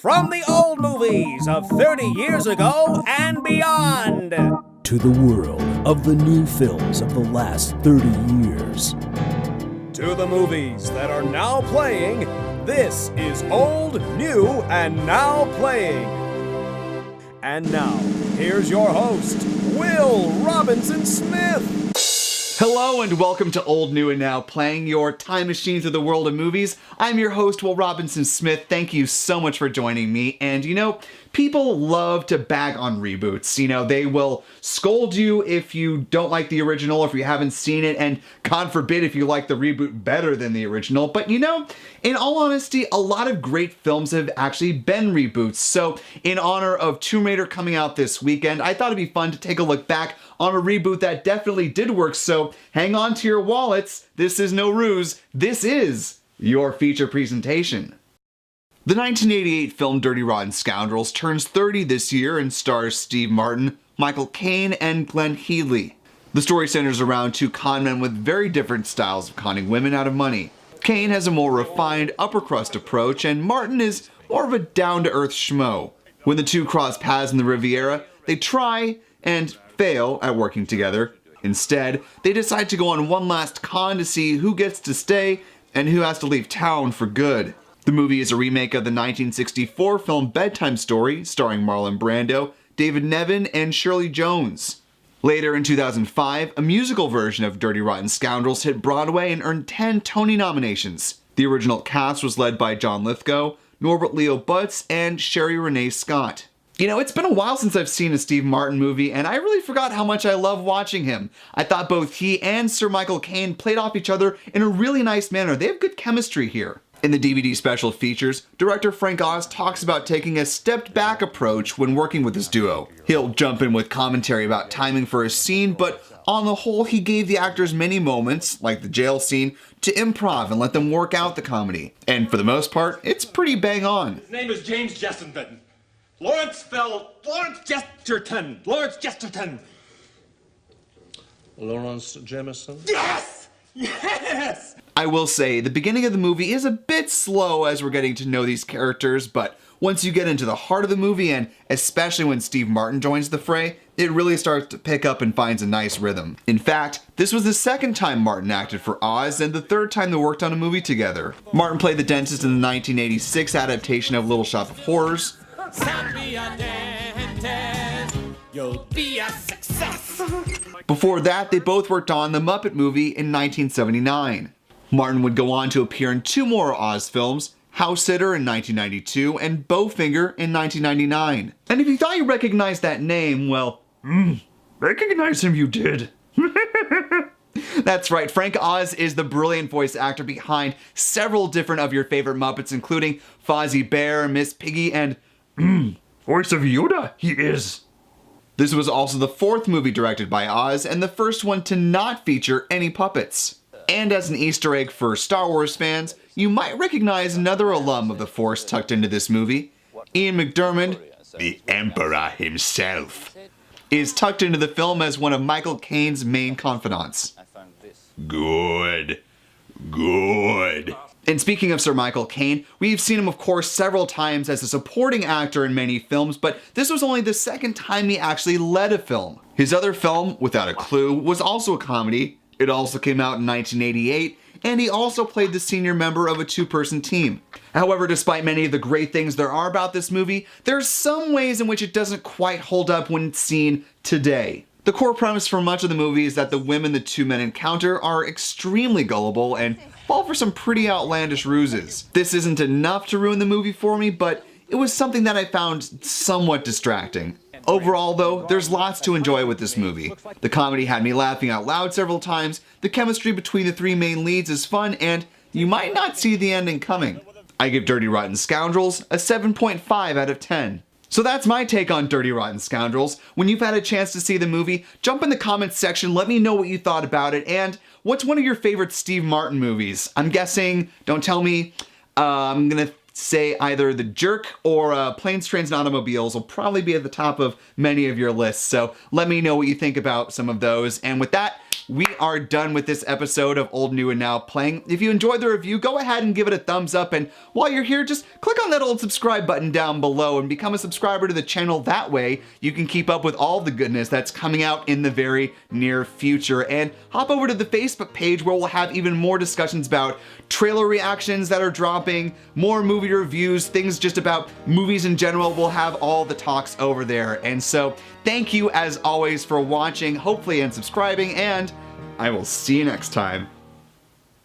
From the old movies of 30 years ago and beyond, to the world of the new films of the last 30 years. To the movies that are now playing, this is Old, New, and Now Playing. And now, here's your host, Will Robinson Smith. Hello and welcome to Old, New, and Now Playing, your time machine through the world of movies. I'm your host, Will Robinson Smith. Thank you so much for joining me. And you know, people love to bag on reboots. You know, they will scold you if you don't like the original, if you haven't seen it, and God forbid if you like the reboot better than the original. But you know, in all honesty, a lot of great films have actually been reboots. So in honor of Tomb Raider coming out this weekend, I thought it'd be fun to take a look back on a reboot that definitely did work. So hang on to your wallets. This is no ruse. This is your feature presentation. The 1988 film Dirty Rotten Scoundrels turns 30 this year and stars Steve Martin, Michael Caine, and Glenne Headly. The story centers around two con men with very different styles of conning women out of money. Caine has a more refined, upper-crust approach, and Martin is more of a down-to-earth schmo. When the two cross paths in the Riviera, they try and fail at working together. Instead, they decide to go on one last con to see who gets to stay and who has to leave town for good. The movie is a remake of the 1964 film Bedtime Story, starring Marlon Brando, David Nevin, and Shirley Jones. Later in 2005, a musical version of Dirty Rotten Scoundrels hit Broadway and earned 10 Tony nominations. The original cast was led by John Lithgow, Norbert Leo Butz, and Sherry Renee Scott. You know, it's been a while since I've seen a Steve Martin movie, and I really forgot how much I love watching him. I thought both he and Sir Michael Caine played off each other in a really nice manner. They have good chemistry here. In the DVD special features, director Frank Oz talks about taking a stepped-back approach when working with his duo. He'll jump in with commentary about timing for a scene, but on the whole, he gave the actors many moments, like the jail scene, to improv and let them work out the comedy. And for the most part, it's pretty bang on. His name is James Jessenton. Lawrence Jesterton. Lawrence Jameson? Yes! Yes! I will say, the beginning of the movie is a bit slow as we're getting to know these characters, but once you get into the heart of the movie, and especially when Steve Martin joins the fray, it really starts to pick up and finds a nice rhythm. In fact, this was the second time Martin acted for Oz and the third time they worked on a movie together. Martin played the dentist in the 1986 adaptation of Little Shop of Horrors. You'll be a success. Before that, they both worked on The Muppet Movie in 1979. Martin would go on to appear in two more Oz films, House Sitter in 1992 and Bowfinger in 1999. And if you thought you recognized that name, well, recognize him you did. That's right, Frank Oz is the brilliant voice actor behind several different of your favorite Muppets, including Fozzie Bear, Miss Piggy, and voice of Yoda, he is. This was also the fourth movie directed by Oz and the first one to not feature any puppets. And as an Easter egg for Star Wars fans, you might recognize another alum of the Force tucked into this movie. Ian McDiarmid, the Emperor himself, is tucked into the film as one of Michael Caine's main confidants. Good. And speaking of Sir Michael Caine, we've seen him of course several times as a supporting actor in many films, but this was only the second time he actually led a film. His other film, Without a Clue, was also a comedy. It also came out in 1988, and he also played the senior member of a two-person team. However, despite many of the great things there are about this movie, there are some ways in which it doesn't quite hold up when it's seen today. The core premise for much of the movie is that the women the two men encounter are extremely gullible and fall for some pretty outlandish ruses. This isn't enough to ruin the movie for me, but it was something that I found somewhat distracting. Overall though, there's lots to enjoy with this movie. The comedy had me laughing out loud several times, the chemistry between the three main leads is fun, and you might not see the ending coming. I give Dirty Rotten Scoundrels a 7.5 out of 10. So that's my take on Dirty Rotten Scoundrels. When you've had a chance to see the movie, jump in the comments section, let me know what you thought about it, and what's one of your favorite Steve Martin movies? I'm guessing, don't tell me, I'm gonna say either The Jerk or Planes, Trains, and Automobiles will probably be at the top of many of your lists, so let me know what you think about some of those. And with that, we are done with this episode of Old, New, and Now Playing. If you enjoyed the review, go ahead and give it a thumbs up, and while you're here, just click on that old subscribe button down below and become a subscriber to the channel. That way, you can keep up with all the goodness that's coming out in the very near future. And hop over to the Facebook page where we'll have even more discussions about trailer reactions that are dropping, more movie reviews, things just about movies in general. We'll have all the talks over there. And so, thank you as always for watching, hopefully, and subscribing, and I will see you next time.